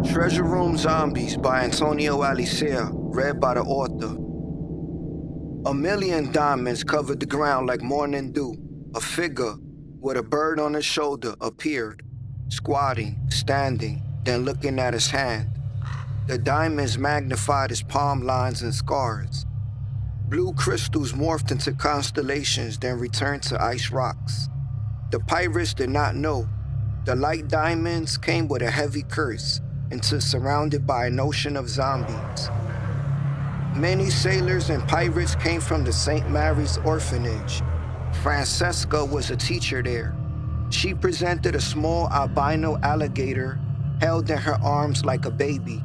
Treasure Room Zombies by Antonio Alicea, read by the author. A million diamonds covered the ground like morning dew. A figure with a bird on his shoulder appeared, squatting, standing, then looking at his hand. The diamonds magnified his palm lines and scars. Blue crystals morphed into constellations, then returned to ice rocks. The pirates did not know. The light diamonds came with a heavy curse, until surrounded by an ocean of zombies. Many sailors and pirates came from the St. Mary's orphanage. Francesca was a teacher there. She presented a small albino alligator held in her arms like a baby.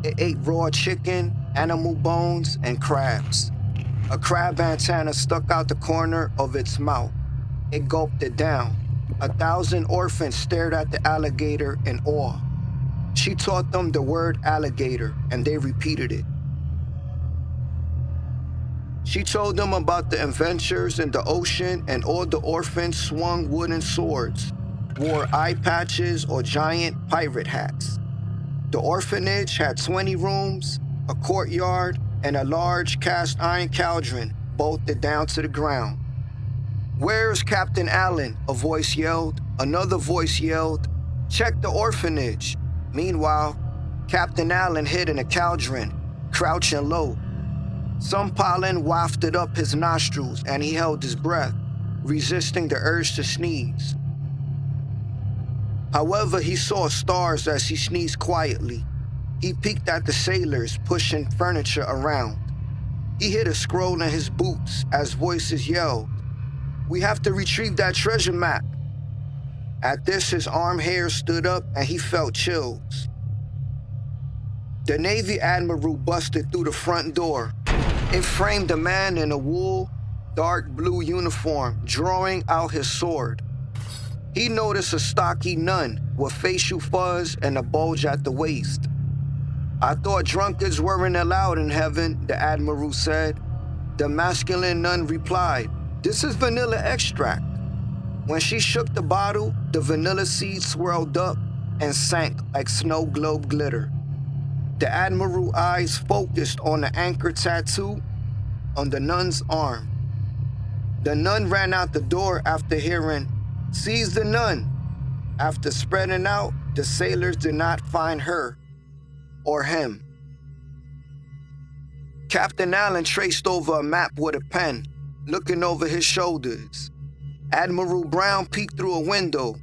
It ate raw chicken, animal bones, and crabs. A crab antenna stuck out the corner of its mouth. It gulped it down. 1,000 orphans stared at the alligator in awe. She taught them the word alligator, and they repeated it. She told them about the adventures in the ocean, and all the orphans swung wooden swords, wore eye patches or giant pirate hats. The orphanage had 20 rooms, a courtyard, and a large cast iron cauldron bolted down to the ground. "Where's Captain Allen?" a voice yelled. Another voice yelled, "Check the orphanage." Meanwhile, Captain Allen hid in a cauldron, crouching low. Some pollen wafted up his nostrils and he held his breath, resisting the urge to sneeze. However, he saw stars as he sneezed quietly. He peeked at the sailors pushing furniture around. He hid a scroll in his boots as voices yelled, "We have to retrieve that treasure map." At this, his arm hair stood up and he felt chills. The Navy Admiral busted through the front door. It framed a man in a wool, dark blue uniform, drawing out his sword. He noticed a stocky nun with facial fuzz and a bulge at the waist. "I thought drunkards weren't allowed in heaven," the Admiral said. The masculine nun replied, "This is vanilla extract." When she shook the bottle, the vanilla seed swirled up and sank like snow globe glitter. The Admiral's eyes focused on the anchor tattoo on the nun's arm. The nun ran out the door after hearing, "Seize the nun." After spreading out, the sailors did not find her or him. Captain Allen traced over a map with a pen, looking over his shoulders. Admiral Brown peeked through a window.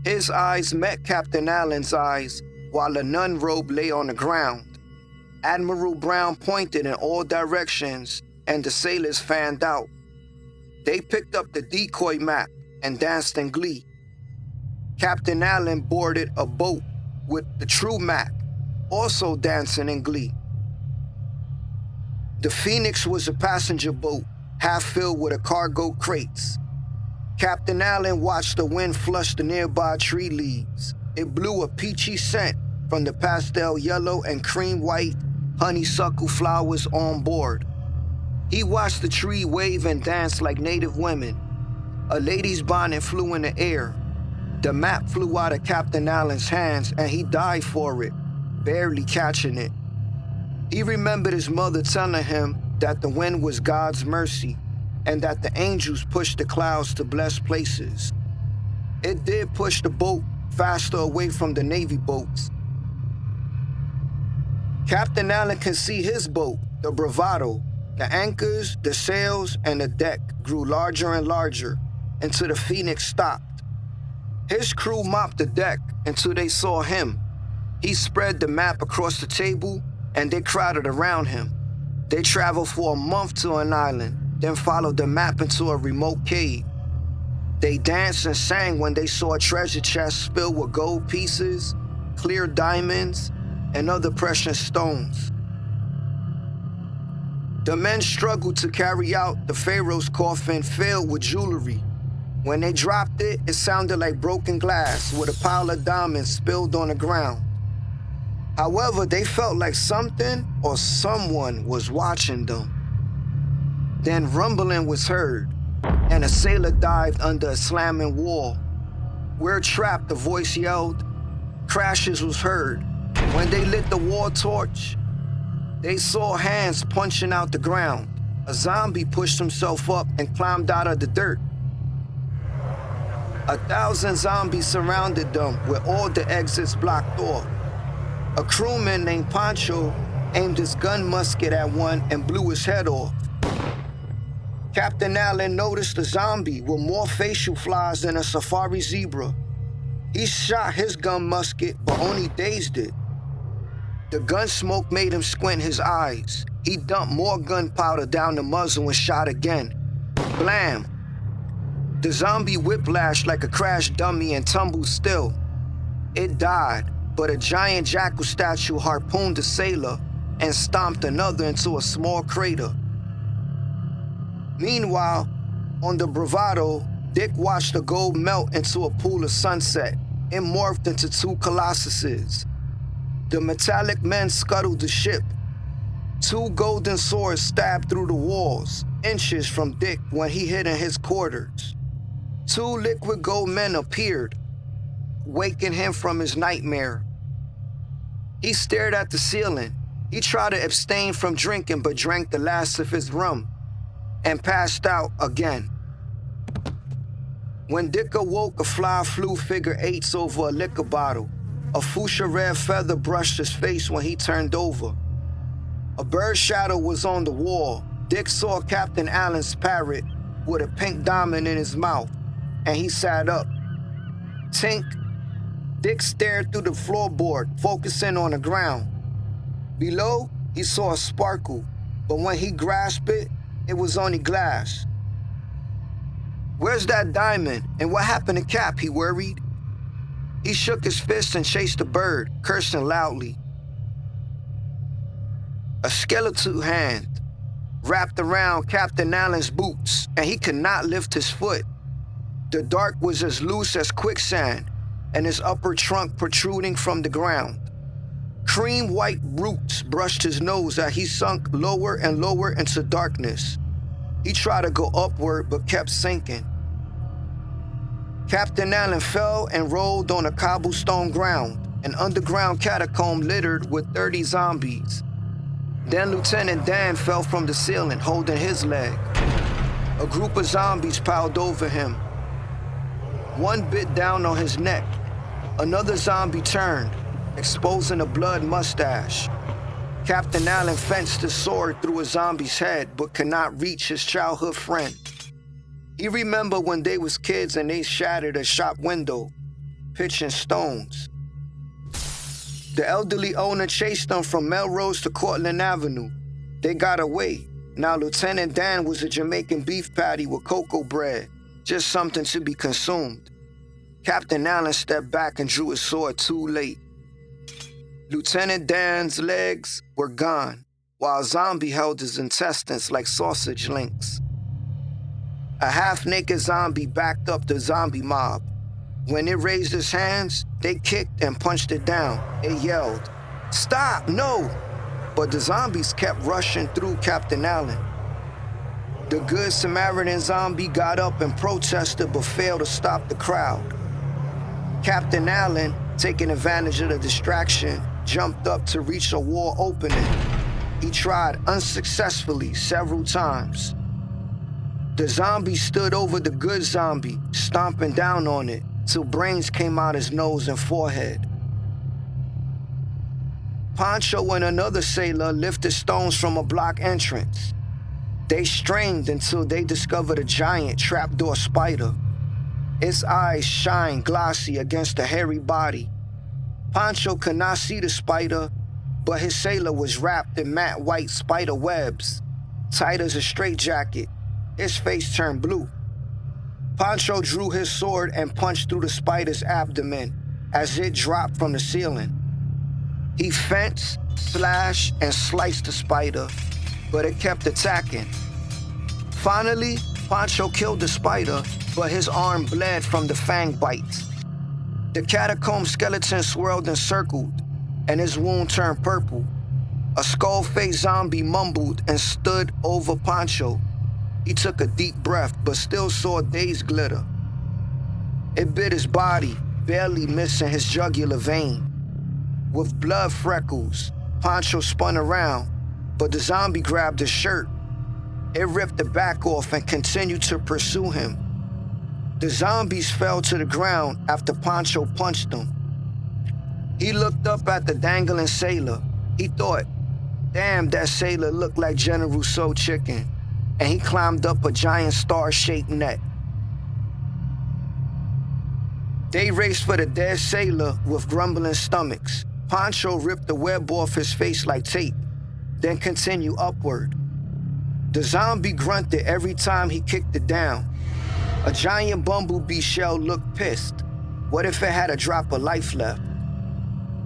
His eyes met Captain Allen's eyes while a nun robe lay on the ground. Admiral Brown pointed in all directions and the sailors fanned out. They picked up the decoy map and danced in glee. Captain Allen boarded a boat with the true map, also dancing in glee. The Phoenix was a passenger boat, half filled with cargo crates. Captain Allen watched the wind flush the nearby tree leaves. It blew a peachy scent from the pastel yellow and cream white honeysuckle flowers on board. He watched the tree wave and dance like native women. A lady's bonnet flew in the air. The map flew out of Captain Allen's hands and he dived for it, barely catching it. He remembered his mother telling him that the wind was God's mercy and that the angels pushed the clouds to blessed places. It did push the boat faster away from the Navy boats. Captain Allen could see his boat, the Bravado. The anchors, the sails, and the deck grew larger and larger until the Phoenix stopped. His crew mopped the deck until they saw him. He spread the map across the table and they crowded around him. They traveled for a month to an island, then followed the map into a remote cave. They danced and sang when they saw a treasure chest filled with gold pieces, clear diamonds, and other precious stones. The men struggled to carry out the Pharaoh's coffin filled with jewelry. When they dropped it, it sounded like broken glass with a pile of diamonds spilled on the ground. However, they felt like something or someone was watching them. Then rumbling was heard, and a sailor dived under a slamming wall. "We're trapped," the voice yelled. Crashes was heard. When they lit the war torch, they saw hands punching out the ground. A zombie pushed himself up and climbed out of the dirt. 1,000 zombies surrounded them with all the exits blocked off. A crewman named Pancho aimed his gun musket at one and blew his head off. Captain Allen noticed a zombie with more facial flies than a safari zebra. He shot his gun musket, but only dazed it. The gun smoke made him squint his eyes. He dumped more gunpowder down the muzzle and shot again. Blam! The zombie whiplashed like a crashed dummy and tumbled still. It died, but a giant jackal statue harpooned a sailor and stomped another into a small crater. Meanwhile, on the Bravado, Dick watched the gold melt into a pool of sunset. It morphed into two colossuses. The metallic men scuttled the ship. Two golden swords stabbed through the walls, inches from Dick when he hid in his quarters. Two liquid gold men appeared, waking him from his nightmare. He stared at the ceiling. He tried to abstain from drinking, but drank the last of his rum and passed out again. When Dick awoke, a fly flew figure eights over a liquor bottle. A fuchsia red feather brushed his face when he turned over. A bird shadow was on the wall. Dick saw Captain Allen's parrot with a pink diamond in his mouth, and he sat up. Tink. Dick stared through the floorboard, focusing on the ground. Below, he saw a sparkle, but when he grasped it, it was only glass. Where's that diamond, and what happened to Cap, he worried. He shook his fist and chased the bird, cursing loudly. A skeletal hand wrapped around Captain Allen's boots, and he could not lift his foot. The dark was as loose as quicksand, and his upper trunk protruding from the ground. Cream white roots brushed his nose as he sunk lower and lower into darkness. He tried to go upward, but kept sinking. Captain Allen fell and rolled on a cobblestone ground, an underground catacomb littered with 30 zombies. Then Lieutenant Dan fell from the ceiling, holding his leg. A group of zombies piled over him. One bit down on his neck. Another zombie turned, exposing a blood mustache. Captain Allen fenced his sword through a zombie's head, but could not reach his childhood friend. He remembered when they was kids and they shattered a shop window, pitching stones. The elderly owner chased them from Melrose to Cortlandt Avenue. They got away. Now Lieutenant Dan was a Jamaican beef patty with cocoa bread, just something to be consumed. Captain Allen stepped back and drew his sword too late. Lieutenant Dan's legs were gone, while Zombie held his intestines like sausage links. A half-naked zombie backed up the zombie mob. When it raised its hands, they kicked and punched it down. It yelled, "Stop, no!" But the zombies kept rushing through Captain Allen. The Good Samaritan zombie got up and protested but failed to stop the crowd. Captain Allen, taking advantage of the distraction, jumped up to reach a wall opening. He tried unsuccessfully several times. The zombie stood over the good zombie, stomping down on it, till brains came out his nose and forehead. Pancho and another sailor lifted stones from a block entrance. They strained until they discovered a giant trapdoor spider. Its eyes shined glossy against the hairy body. Pancho could not see the spider, but his sailor was wrapped in matte white spider webs, tight as a straitjacket. His face turned blue. Pancho drew his sword and punched through the spider's abdomen as it dropped from the ceiling. He fenced, slashed, and sliced the spider, but it kept attacking. Finally, Pancho killed the spider, but his arm bled from the fang bites. The catacomb skeleton swirled and circled, and his wound turned purple. A skull-faced zombie mumbled and stood over Pancho. He took a deep breath, but still saw days glitter. It bit his body, barely missing his jugular vein. With blood freckles, Pancho spun around, but the zombie grabbed his shirt. It ripped the back off and continued to pursue him. The zombies fell to the ground after Pancho punched them. He looked up at the dangling sailor. He thought, damn, that sailor looked like General Rousseau chicken. And he climbed up a giant star-shaped net. They raced for the dead sailor with grumbling stomachs. Pancho ripped the web off his face like tape, then continued upward. The zombie grunted every time he kicked it down. A giant bumblebee shell looked pissed. What if it had a drop of life left?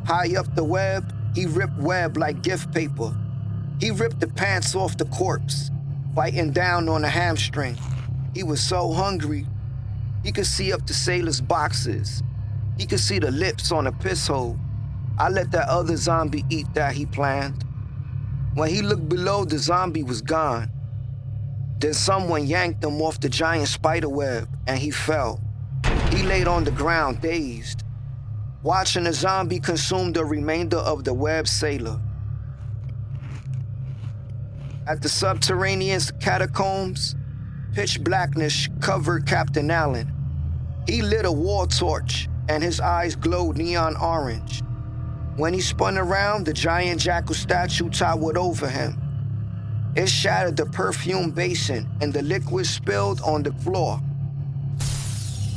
High up the web, he ripped web like gift paper. He ripped the pants off the corpse, biting down on a hamstring. He was so hungry, he could see up the sailor's boxes. He could see the lips on a piss hole. I let that other zombie eat that he planned. When he looked below, the zombie was gone. Then someone yanked him off the giant spider web, and he fell. He laid on the ground, dazed, watching the zombie consume the remainder of the web sailor. At the subterranean catacombs, pitch blackness covered Captain Allen. He lit a wall torch, and his eyes glowed neon orange. When he spun around, the giant jackal statue towered over him. It shattered the perfume basin, and the liquid spilled on the floor.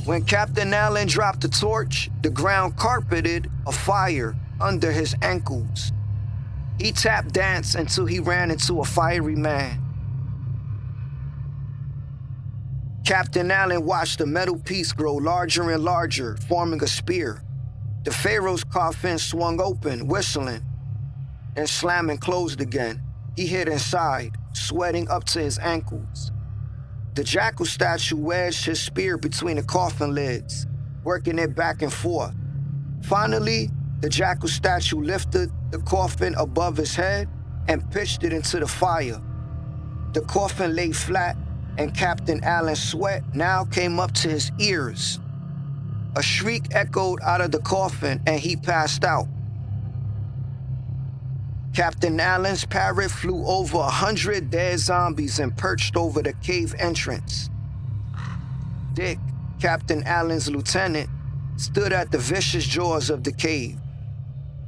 When Captain Allen dropped the torch, the ground carpeted a fire under his ankles. He tap danced until he ran into a fiery man. Captain Allen watched the metal piece grow larger and larger, forming a spear. The Pharaoh's coffin swung open, whistling, and slamming closed again. He hid inside, sweating up to his ankles. The jackal statue wedged his spear between the coffin lids, working it back and forth. Finally, the jackal statue lifted the coffin above his head and pitched it into the fire. The coffin lay flat, and Captain Allen's sweat now came up to his ears. A shriek echoed out of the coffin, and he passed out. Captain Allen's parrot flew over 100 dead zombies and perched over the cave entrance. Dick, Captain Allen's lieutenant, stood at the vicious jaws of the cave.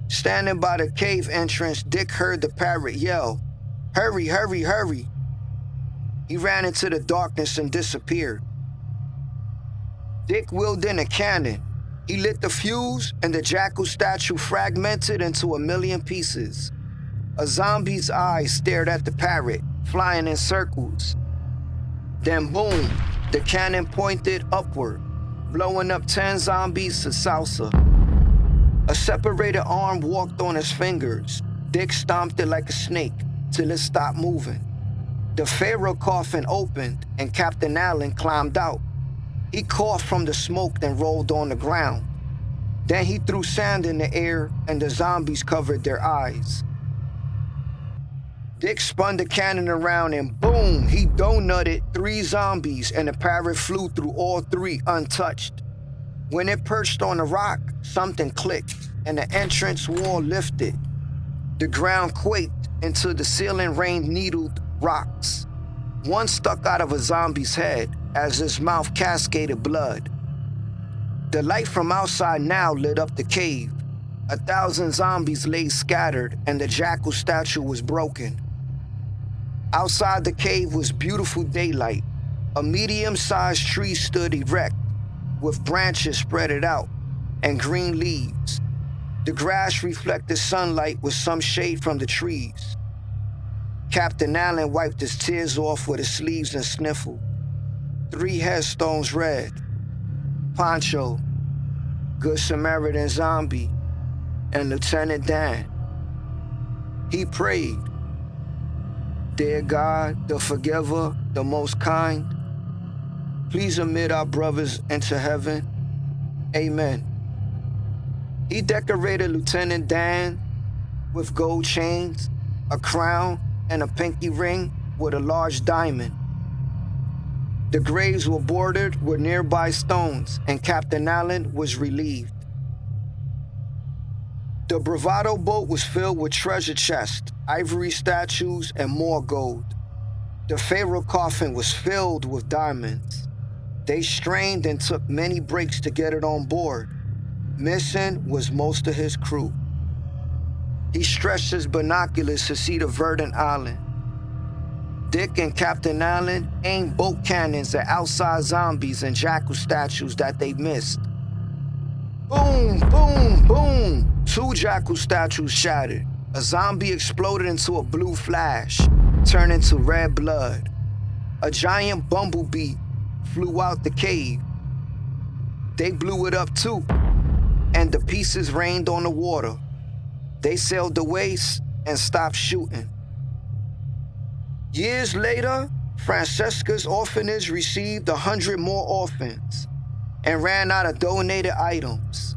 Standing by the cave entrance, Dick heard the parrot yell, "Hurry, hurry, hurry." He ran into the darkness and disappeared. Dick wheeled in a cannon. He lit the fuse, and the jackal statue fragmented into a million pieces. A zombie's eyes stared at the parrot, flying in circles. Then boom, the cannon pointed upward, blowing up 10 zombies to salsa. A separated arm walked on his fingers. Dick stomped it like a snake till it stopped moving. The Pharaoh coffin opened, and Captain Allen climbed out. He coughed from the smoke, then rolled on the ground. Then he threw sand in the air, and the zombies covered their eyes. Dick spun the cannon around, and boom, he donutted 3 zombies, and the parrot flew through all 3 untouched. When it perched on a rock, something clicked, and the entrance wall lifted. The ground quaked until the ceiling rained needled rocks. One stuck out of a zombie's head as his mouth cascaded blood. The light from outside now lit up the cave. 1,000 zombies lay scattered, and the jackal statue was broken. Outside the cave was beautiful daylight. A medium-sized tree stood erect, with branches spread out and green leaves. The grass reflected sunlight with some shade from the trees. Captain Allen wiped his tears off with his sleeves and sniffled. 3 headstones read, Pancho, Good Samaritan Zombie, and Lieutenant Dan. He prayed, Dear God, the forgiver, the most kind, please admit our brothers into heaven. Amen. He decorated Lieutenant Dan with gold chains, a crown, and a pinky ring with a large diamond. The graves were bordered with nearby stones, and Captain Allen was relieved. The bravado boat was filled with treasure chests, ivory statues, and more gold. The pharaoh coffin was filled with diamonds. They strained and took many breaks to get it on board. Missing was most of his crew. He stretched his binoculars to see the verdant island. Dick and Captain Allen aimed boat cannons at outside zombies and jackal statues that they missed. Boom, boom, boom! 2 jackal statues shattered. A zombie exploded into a blue flash, turning to red blood. A giant bumblebee flew out the cave. They blew it up too, and the pieces rained on the water. They sailed away and stopped shooting. Years later, Francesca's orphanage received 100 more orphans and ran out of donated items.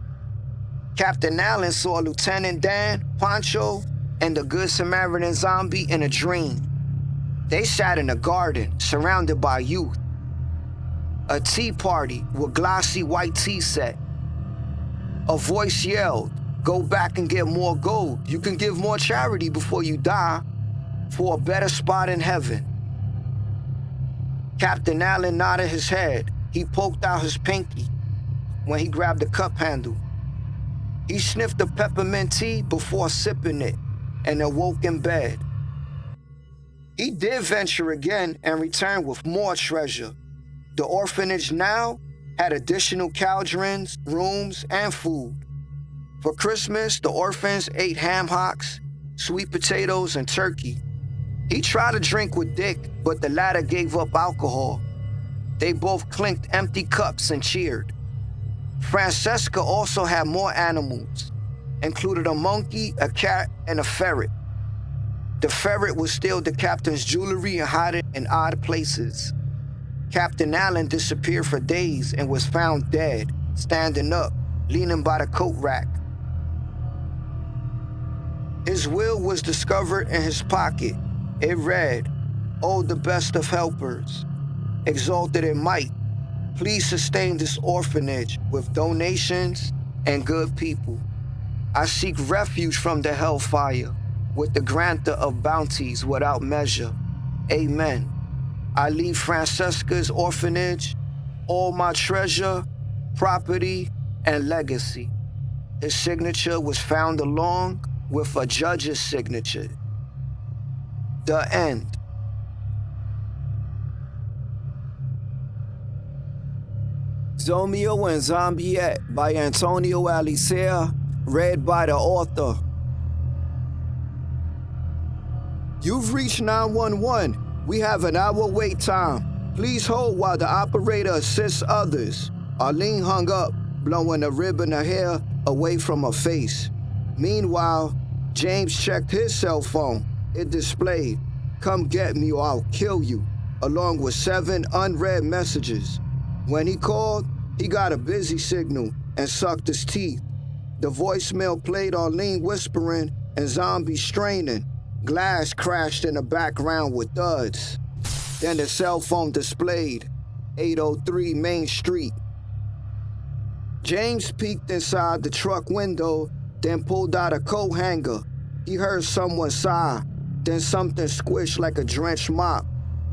Captain Allen saw Lieutenant Dan, Pancho, and the Good Samaritan zombie in a dream. They sat in a garden surrounded by youth. A tea party with glossy white tea set. A voice yelled, "Go back and get more gold. You can give more charity before you die for a better spot in heaven." Captain Allen nodded his head. He poked out his pinky when he grabbed the cup handle. He sniffed the peppermint tea before sipping it and awoke in bed. He did venture again and returned with more treasure. The orphanage now had additional cauldrons, rooms, and food. For Christmas, the orphans ate ham hocks, sweet potatoes, and turkey. He tried to drink with Dick, but the latter gave up alcohol. They both clinked empty cups and cheered. Francesca also had more animals, included a monkey, a cat, and a ferret. The ferret would steal the captain's jewelry and hide it in odd places. Captain Allen disappeared for days and was found dead, standing up, leaning by the coat rack. His will was discovered in his pocket. It read, "Oh, the best of helpers, exalted in might, please sustain this orphanage with donations and good people. I seek refuge from the hellfire with the granter of bounties without measure. Amen. I leave Francesca's orphanage, all my treasure, property, and legacy." His signature was found along with a judge's signature. The end. Zomeo and Zombiet by Antonio Alicea, read by the author. You've reached 911. We have an hour wait time. Please hold while the operator assists others. Arlene hung up, blowing a ribbon of hair away from her face. Meanwhile, James checked his cell phone. It displayed, "Come get me or I'll kill you," along with 7 unread messages. When he called, he got a busy signal and sucked his teeth. The voicemail played Arlene whispering and Zombie straining. Glass crashed in the background with thuds. Then the cell phone displayed 803 Main Street. James peeked inside the truck window, then pulled out a coat hanger. He heard someone sigh, then something squish like a drenched mop.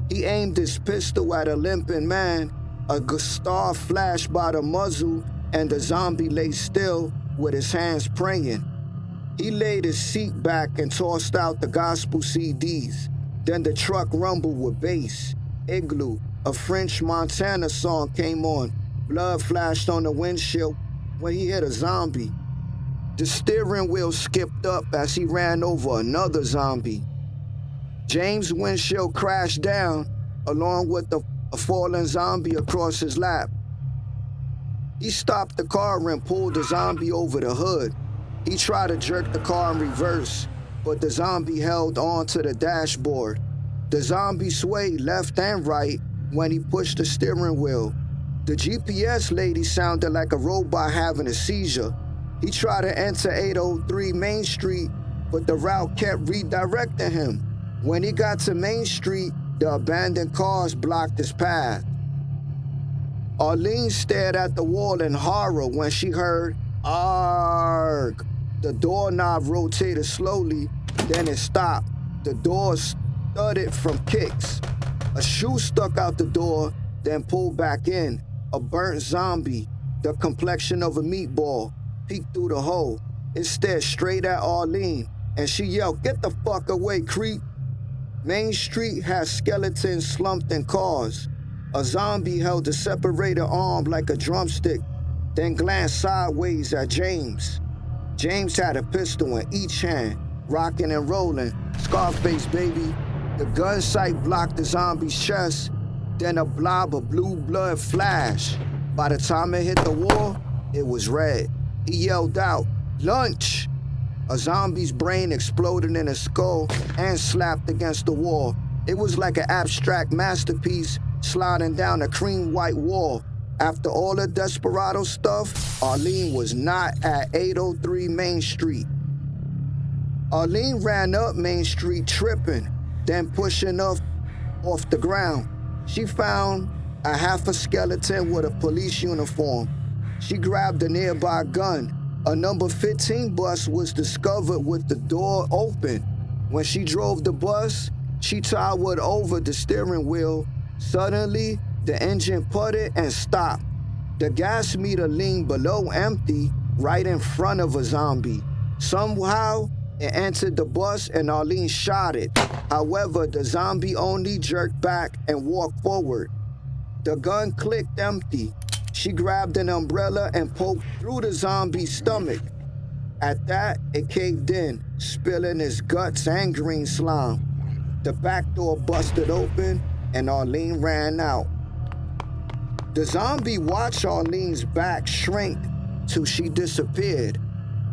He aimed his pistol at a limping man. A star flashed by the muzzle, and the zombie lay still with his hands praying. He laid his seat back and tossed out the gospel CDs. Then the truck rumbled with bass. Igloo, a French Montana song, came on. Blood flashed on the windshield when he hit a zombie. The steering wheel skipped up as he ran over another zombie. James' windshield crashed down, along with a fallen zombie across his lap. He stopped the car and pulled the zombie over the hood. He tried to jerk the car in reverse, but the zombie held on to the dashboard. The zombie swayed left and right when he pushed the steering wheel. The GPS lady sounded like a robot having a seizure. He tried to enter 803 Main Street, but the route kept redirecting him. When he got to Main Street, the abandoned cars blocked his path. Arlene stared at the wall in horror when she heard, "Arg!" The doorknob rotated slowly, then it stopped. The door thudded from kicks. A shoe stuck out the door, then pulled back in. A burnt zombie, the complexion of a meatball, peeked through the hole. It stared straight at Arlene, and she yelled, "Get the fuck away, creep!" Main Street had skeletons slumped in cars. A zombie held a separated arm like a drumstick, then glanced sideways at James. James had a pistol in each hand, rocking and rolling. Scarface, baby. The gun sight blocked the zombie's chest, then a blob of blue blood flashed. By the time it hit the wall, it was red. He yelled out, "Lunch!" A zombie's brain exploded in his skull and slapped against the wall. It was like an abstract masterpiece sliding down a cream white wall. After all the desperado stuff, Arlene was not at 803 Main Street. Arlene ran up Main Street tripping, then pushing up off the ground. She found a half a skeleton with a police uniform. She grabbed a nearby gun. A number 15 bus was discovered with the door open. When she drove the bus, she towered over the steering wheel. Suddenly, the engine putted and stopped. The gas meter leaned below empty, right in front of a zombie. Somehow, it entered the bus and Arlene shot it. However, the zombie only jerked back and walked forward. The gun clicked empty. She grabbed an umbrella and poked through the zombie's stomach. At that, it caved in, spilling its guts and green slime. The back door busted open and Arlene ran out. The zombie watched Arlene's back shrink till she disappeared.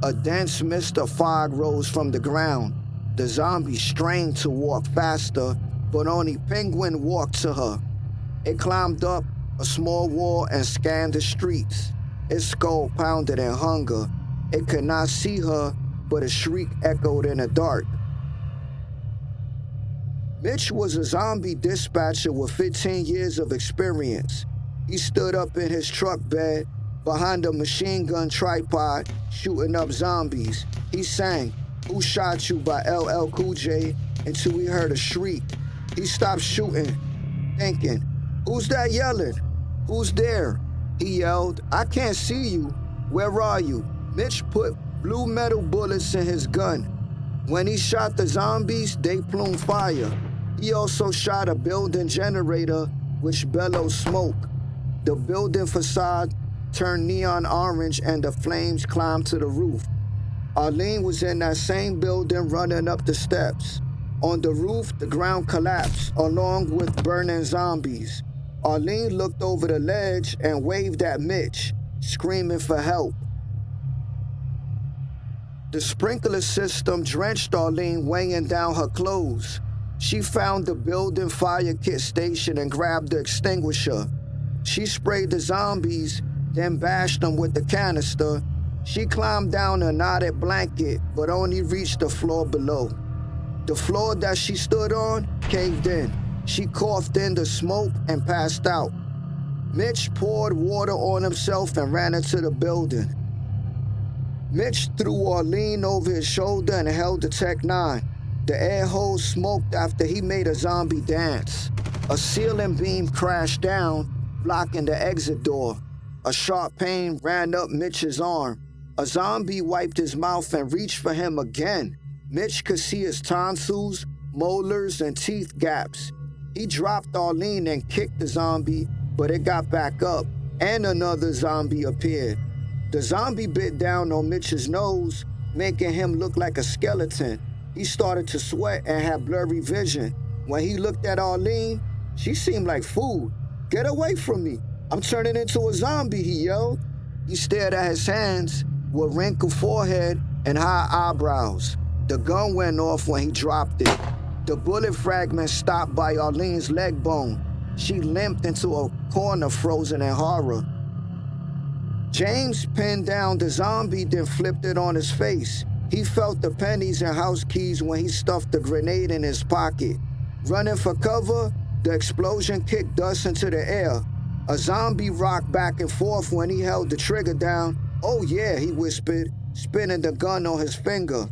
A dense mist of fog rose from the ground. The zombie strained to walk faster, but only Penguin walked to her. It climbed up a small wall and scanned the streets. Its skull pounded in hunger. It could not see her, but a shriek echoed in the dark. Mitch was a zombie dispatcher with 15 years of experience. He stood up in his truck bed behind a machine gun tripod, shooting up zombies. He sang "Who Shot You" by LL Cool J until he heard a shriek. He stopped shooting, thinking, "Who's that yelling? Who's there?" He yelled, "I can't see you. Where are you?" Mitch put blue metal bullets in his gun. When he shot the zombies, they plumed fire. He also shot a building generator, which bellowed smoke. The building facade turned neon orange and the flames climbed to the roof. Arlene was in that same building running up the steps. On the roof, the ground collapsed along with burning zombies. Arlene looked over the ledge and waved at Mitch, screaming for help. The sprinkler system drenched Arlene, weighing down her clothes. She found the building fire kit station and grabbed the extinguisher. She sprayed the zombies, then bashed them with the canister. She climbed down a knotted blanket, but only reached the floor below. The floor that she stood on caved in. She coughed in the smoke and passed out. Mitch poured water on himself and ran into the building. Mitch threw Arlene over his shoulder and held the Tech-9. The air hose smoked after he made a zombie dance. A ceiling beam crashed down, blocking the exit door. A sharp pain ran up Mitch's arm. A zombie wiped his mouth and reached for him again. Mitch could see his tonsils, molars, and teeth gaps. He dropped Arlene and kicked the zombie, but it got back up, and another zombie appeared. The zombie bit down on Mitch's nose, making him look like a skeleton. He started to sweat and had blurry vision. When he looked at Arlene, she seemed like food. "Get away from me. I'm turning into a zombie," he yelled. He stared at his hands with wrinkled forehead and high eyebrows. The gun went off when he dropped it. The bullet fragment stopped by Arlene's leg bone. She limped into a corner, frozen in horror. James pinned down the zombie, then flipped it on his face. He felt the pennies and house keys when he stuffed the grenade in his pocket. Running for cover, the explosion kicked dust into the air. A zombie rocked back and forth when he held the trigger down. "Oh yeah," he whispered. spinning the gun on his finger.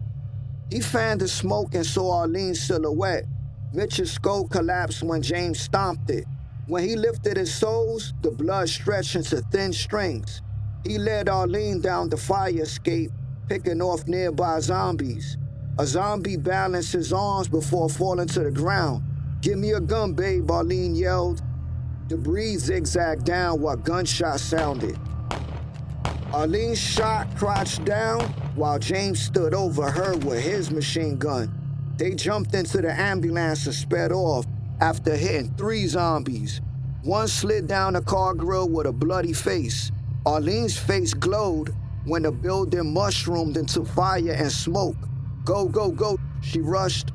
He fanned the smoke and saw Arlene's silhouette. Mitch's skull collapsed when James stomped it. When he lifted his soles, the blood stretched into thin strings. He led Arlene down the fire escape, picking off nearby zombies. A zombie balanced his arms before falling to the ground. "Give me a gun, babe," Arlene yelled. Debris zigzagged down while gunshots sounded. Arlene's shot crouched down while James stood over her with his machine gun. They jumped into the ambulance and sped off after hitting 3 zombies. One slid down a car grill with a bloody face. Arlene's face glowed when the building mushroomed into fire and smoke. "Go, go, go," she rushed.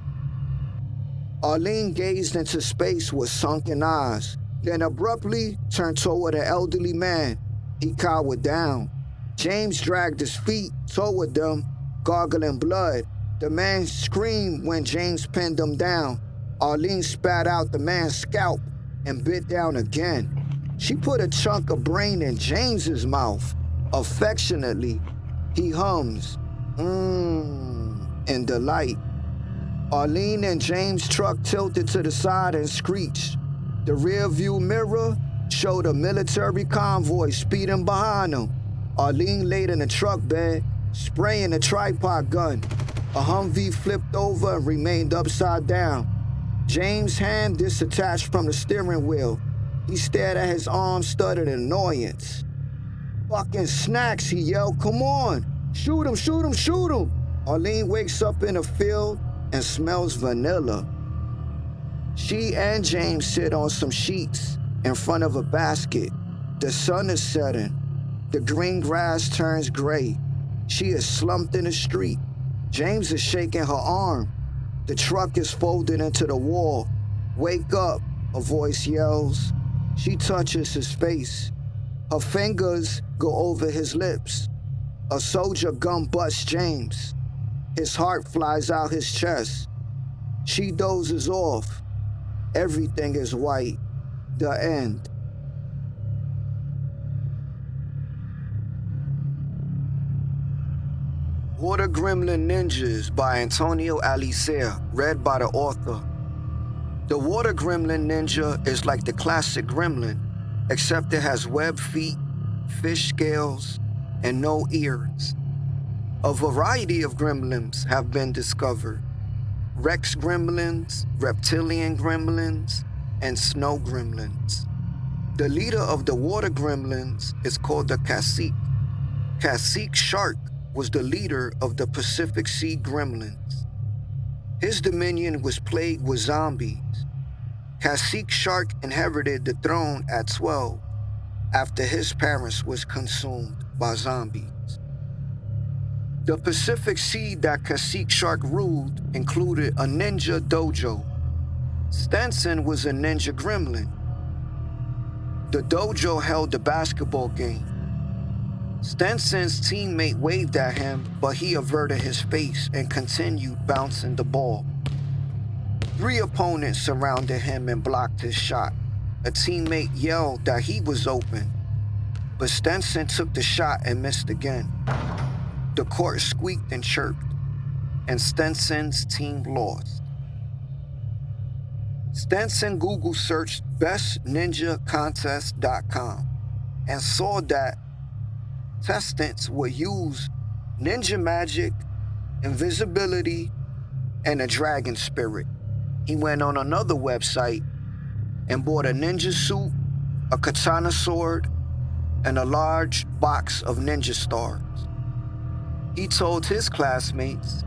Arlene gazed into space with sunken eyes, then abruptly turned toward an elderly man. He cowered down. James dragged his feet toward them, gargling blood. The man screamed when James pinned him down. Arlene spat out the man's scalp and bit down again. She put a chunk of brain in James's mouth. Affectionately, he hums, in delight. Arlene and James' truck tilted to the side and screeched. The rear-view mirror showed a military convoy speeding behind them. Arlene laid in the truck bed, spraying a tripod gun. A Humvee flipped over and remained upside down. James' hand disattached from the steering wheel. He stared at his arm, stuttered in annoyance. "Fucking snacks," he yelled. "Come on! Shoot him, shoot him, shoot him!" Arlene wakes up in a field and smells vanilla. She and James sit on some sheets in front of a basket. The sun is setting. The green grass turns gray. She is slumped in the street. James is shaking her arm. The truck is folded into the wall. "Wake up," a voice yells. She touches his face. Her fingers go over his lips. A soldier gun busts James. His heart flies out his chest. She dozes off. Everything is white. The end. Water Gremlin Ninjas by Antonio Alicea, read by the author. The Water Gremlin Ninja is like the classic gremlin, except it has webbed feet, fish scales, and no ears. A variety of gremlins have been discovered: Rex gremlins, reptilian gremlins, and snow gremlins. The leader of the water gremlins is called the Cacique. Cacique Shark was the leader of the Pacific Sea gremlins. His dominion was plagued with zombies. Cacique Shark inherited the throne at 12 after his parents was consumed by zombies. The Pacific Sea that Cacique Shark ruled included a ninja dojo. Stenson was a ninja gremlin. The dojo held a basketball game. Stenson's teammate waved at him, but he averted his face and continued bouncing the ball. 3 opponents surrounded him and blocked his shot. A teammate yelled that he was open, but Stenson took the shot and missed again. The court squeaked and chirped, and Stenson's team lost. Stenson Google searched bestninjacontest.com and saw that contestants would use ninja magic, invisibility, and a dragon spirit. He went on another website and bought a ninja suit, a katana sword, and a large box of ninja stars. He told his classmates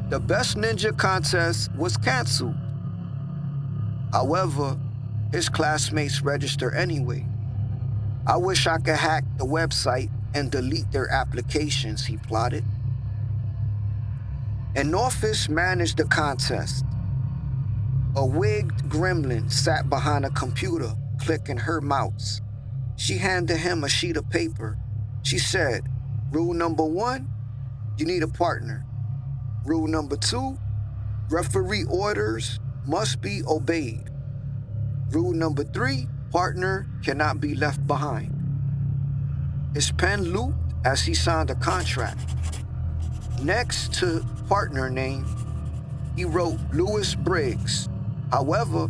the best ninja contest was canceled. However, his classmates registered anyway. "I wish I could hack the website and delete their applications," he plotted. An office managed the contest. A wigged gremlin sat behind a computer, clicking her mouse. She handed him a sheet of paper. She said, "Rule number 1, you need a partner. Rule number 2, referee orders must be obeyed. Rule number 3, partner cannot be left behind." His pen looped as he signed a contract. Next to partner name, he wrote Lewis Briggs. However,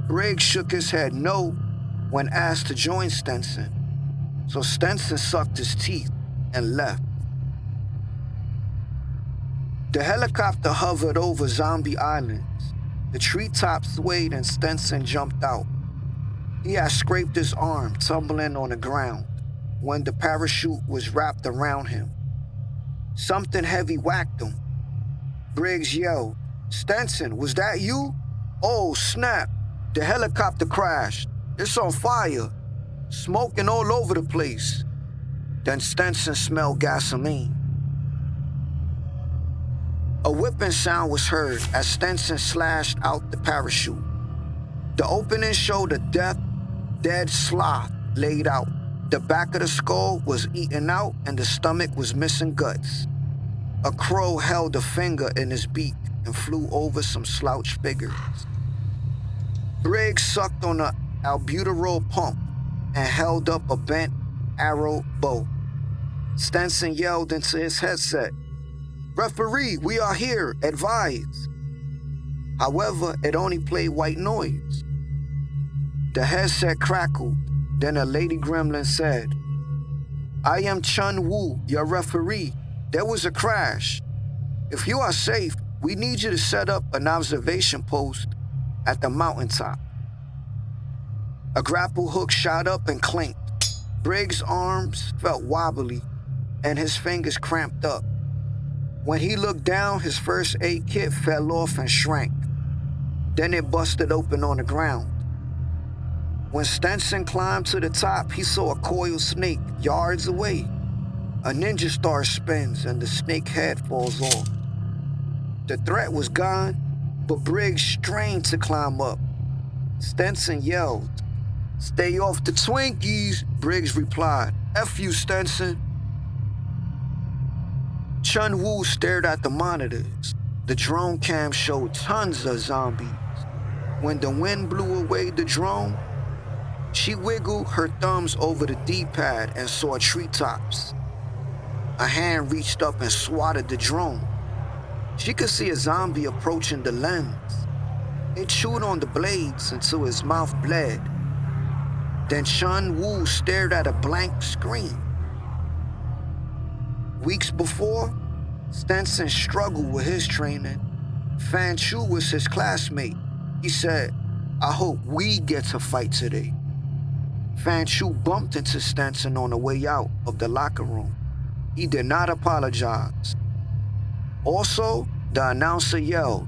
Briggs shook his head no when asked to join Stenson, so Stenson sucked his teeth and left. The helicopter hovered over Zombie Islands. The treetops swayed and Stenson jumped out. He had scraped his arm, tumbling on the ground, when the parachute was wrapped around him. Something heavy whacked him. Briggs yelled, "Stenson, was that you?" "Oh, snap. The helicopter crashed. It's on fire. Smoking all over the place." Then Stenson smelled gasoline. A whipping sound was heard as Stenson slashed out the parachute. The opening showed a dead sloth laid out. The back of the skull was eaten out and the stomach was missing guts. A crow held a finger in his beak and flew over some slouched figures. Briggs sucked on an albuterol pump and held up a bent arrow bow. Stenson yelled into his headset, "Referee, we are here, advise." However, it only played white noise. The headset crackled, then a lady gremlin said, "I am Chun Woo, your referee. There was a crash. If you are safe, we need you to set up an observation post at the mountaintop." A grapple hook shot up and clinked. Briggs' arms felt wobbly and his fingers cramped up. When he looked down, his first aid kit fell off and shrank. Then it busted open on the ground. When Stenson climbed to the top, he saw a coiled snake yards away. A ninja star spins and the snake head falls off. The threat was gone, but Briggs strained to climb up. Stenson yelled, "Stay off the Twinkies," Briggs replied. "F you, Stenson." Chun Woo stared at the monitors. The drone cam showed tons of zombies. When the wind blew away the drone, she wiggled her thumbs over the D-pad and saw treetops. A hand reached up and swatted the drone. She could see a zombie approaching the lens. It chewed on the blades until his mouth bled. Then Chun Woo stared at a blank screen. Weeks before, Stenson struggled with his training. Fan Chu was his classmate. He said, "I hope we get to fight today." Fan Chu bumped into Stenson on the way out of the locker room. He did not apologize. Also, the announcer yelled,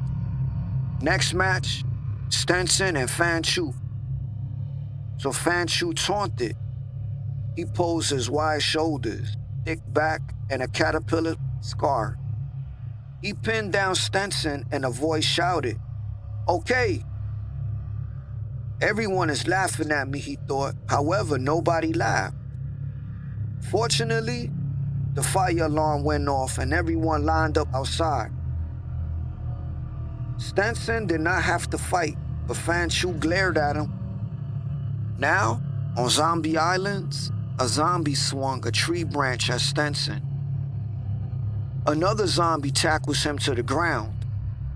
"Next match, Stenson and Fan Chu." So Fan Chu taunted. He posed his wide shoulders, thick back, and a caterpillar scar. He pinned down Stenson and a voice shouted, "Okay." Everyone is laughing at me, he thought. However, nobody laughed. Fortunately, the fire alarm went off and everyone lined up outside. Stenson did not have to fight, but Fan Chu glared at him. Now, on Zombie Islands, a zombie swung a tree branch at Stenson. Another zombie tackles him to the ground,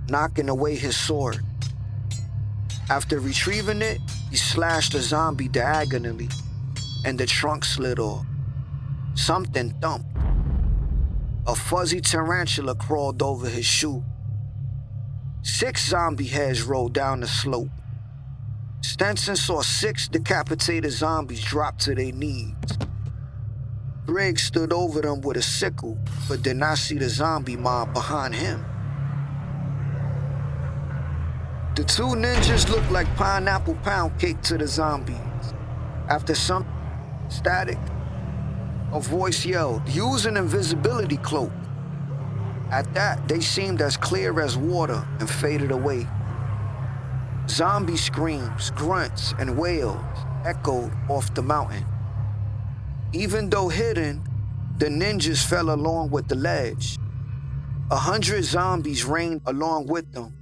knocking away his sword. After retrieving it, he slashed the zombie diagonally, and the trunk slid off. Something thumped. A fuzzy tarantula crawled over his shoe. 6 zombie heads rolled down the slope. Stenson saw 6 decapitated zombies drop to their knees. Briggs stood over them with a sickle, but did not see the zombie mob behind him. The 2 ninjas looked like pineapple pound cake to the zombies. After some static, a voice yelled, "Use an invisibility cloak." At that, they seemed as clear as water and faded away. Zombie screams, grunts, and wails echoed off the mountain. Even though hidden, the ninjas fell along with the ledge. 100 zombies rained along with them.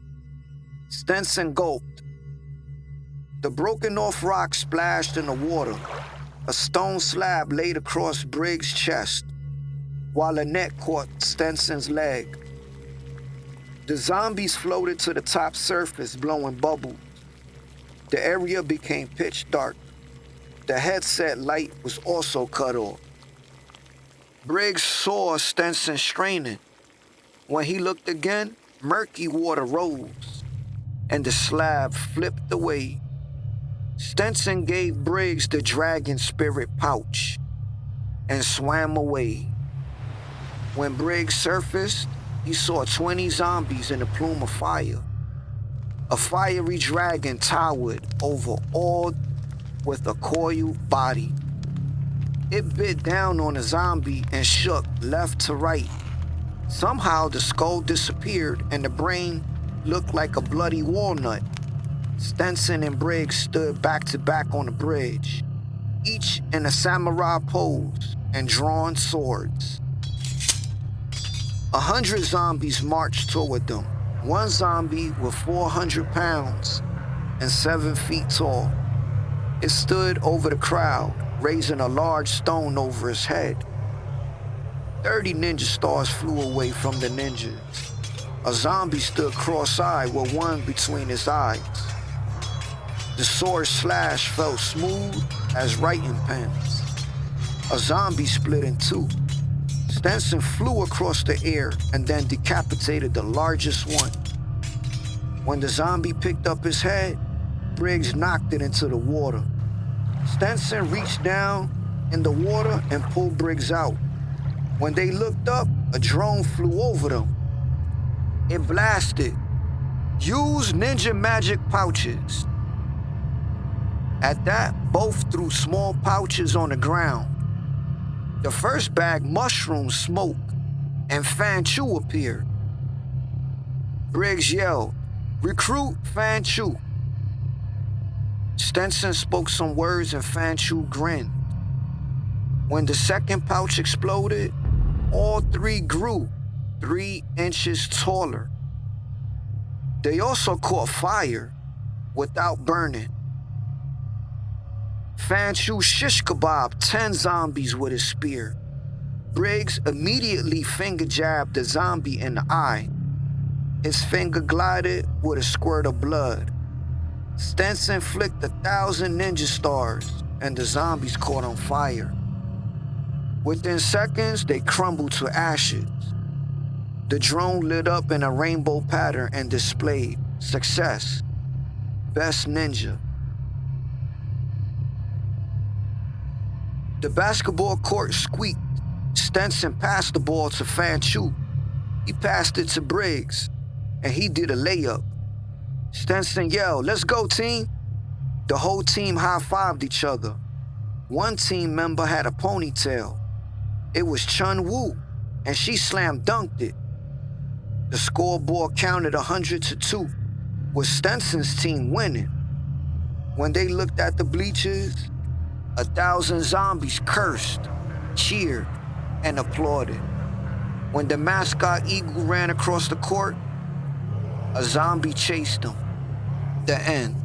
Stenson gulped. The broken off rock splashed in the water. A stone slab laid across Briggs' chest. while a net caught Stenson's leg. The zombies floated to the top surface, blowing bubbles. The area became pitch dark. The headset light was also cut off. Briggs saw Stenson straining. When he looked again, murky water rose, and the slab flipped away. Stenson gave Briggs the dragon spirit pouch and swam away. When Briggs surfaced, he saw 20 zombies in a plume of fire. A fiery dragon towered over all with a coiled body. It bit down on a zombie and shook left to right. Somehow the skull disappeared and the brain looked like a bloody walnut. Stenson and Briggs stood back to back on the bridge, each in a samurai pose and drawn swords. 100 zombies marched toward them. One zombie was 400 pounds and 7 feet tall. It stood over the crowd, raising a large stone over his head. 30 ninja stars flew away from the ninjas. A zombie stood cross-eyed with one between his eyes. The sword slash felt smooth as writing pens. A zombie split in two. Stenson flew across the air and then decapitated the largest one. When the zombie picked up his head, Briggs knocked it into the water. Stenson reached down in the water and pulled Briggs out. When they looked up, a drone flew over them. It blasted. Use ninja magic pouches. At that, both threw small pouches on the ground. The first bag mushroomed smoke, and Fan Chu appeared. Briggs yelled, "Recruit Fan Chu." Stenson spoke some words and Fan Chu grinned. When the second pouch exploded, all three grew 3 inches taller. They also caught fire without burning. Fan Chu shish kebabbed 10 zombies with his spear. Briggs immediately finger jabbed the zombie in the eye. His finger glided with a squirt of blood. Stenson flicked 1,000 ninja stars and the zombies caught on fire. Within seconds, they crumbled to ashes. The drone lit up in a rainbow pattern and displayed success. Best ninja. The basketball court squeaked. Stenson passed the ball to Fan Chu. He passed it to Briggs, and he did a layup. Stenson yelled, "Let's go, team." The whole team high-fived each other. One team member had a ponytail. It was Chun Woo, and she slam dunked it. The scoreboard counted 100-2, with Stenson's team winning. When they looked at the bleachers, 1,000 zombies cursed, cheered, and applauded. When the mascot eagle ran across the court, a zombie chased him. The end.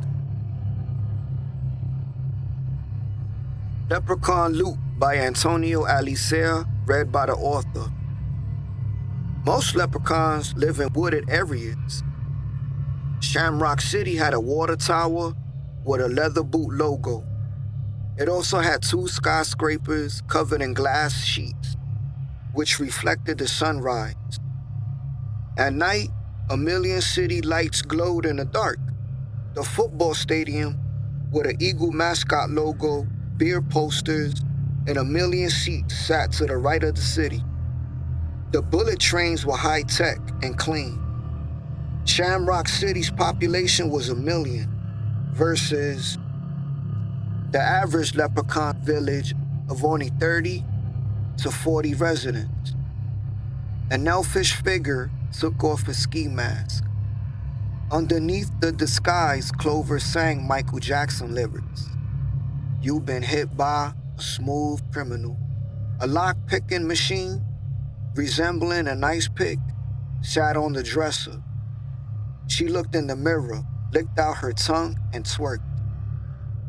Leprechaun Loot by Antonio Alicea, read by the author. Most leprechauns live in wooded areas. Shamrock City had a water tower with a leather boot logo. It also had 2 skyscrapers covered in glass sheets, which reflected the sunrise. At night, a million city lights glowed in the dark. The football stadium with an eagle mascot logo, beer posters, and a million seats sat to the right of the city. The bullet trains were high-tech and clean. Shamrock City's population was 1 million versus the average leprechaun village of only 30 to 40 residents. An elfish figure took off his ski mask. Underneath the disguise, Clover sang Michael Jackson lyrics. "You've been hit by a smooth criminal." A lock-picking machine, resembling an ice pick, sat on the dresser. She looked in the mirror, licked out her tongue, and twerked.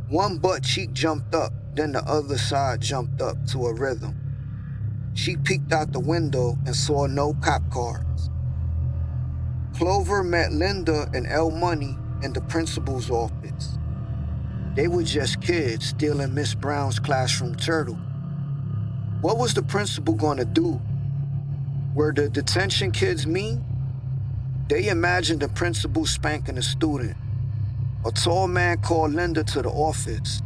One butt cheek jumped up, then the other side jumped up to a rhythm. She peeked out the window and saw no cop cars. Clover met Linda and L Money in the principal's office. They were just kids stealing Miss Brown's classroom turtle. What was the principal gonna do? Were the detention kids mean? They imagined the principal spanking a student. A tall man called Linda to the office.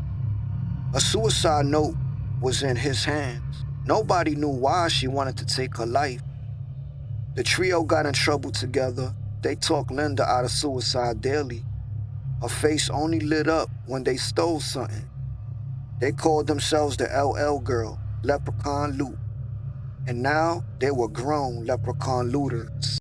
A suicide note was in his hands. Nobody knew why she wanted to take her life. The trio got in trouble together. They talked Linda out of suicide daily. Her face only lit up when they stole something. They called themselves the LL Girl, Leprechaun Loot. And now they were grown leprechaun looters.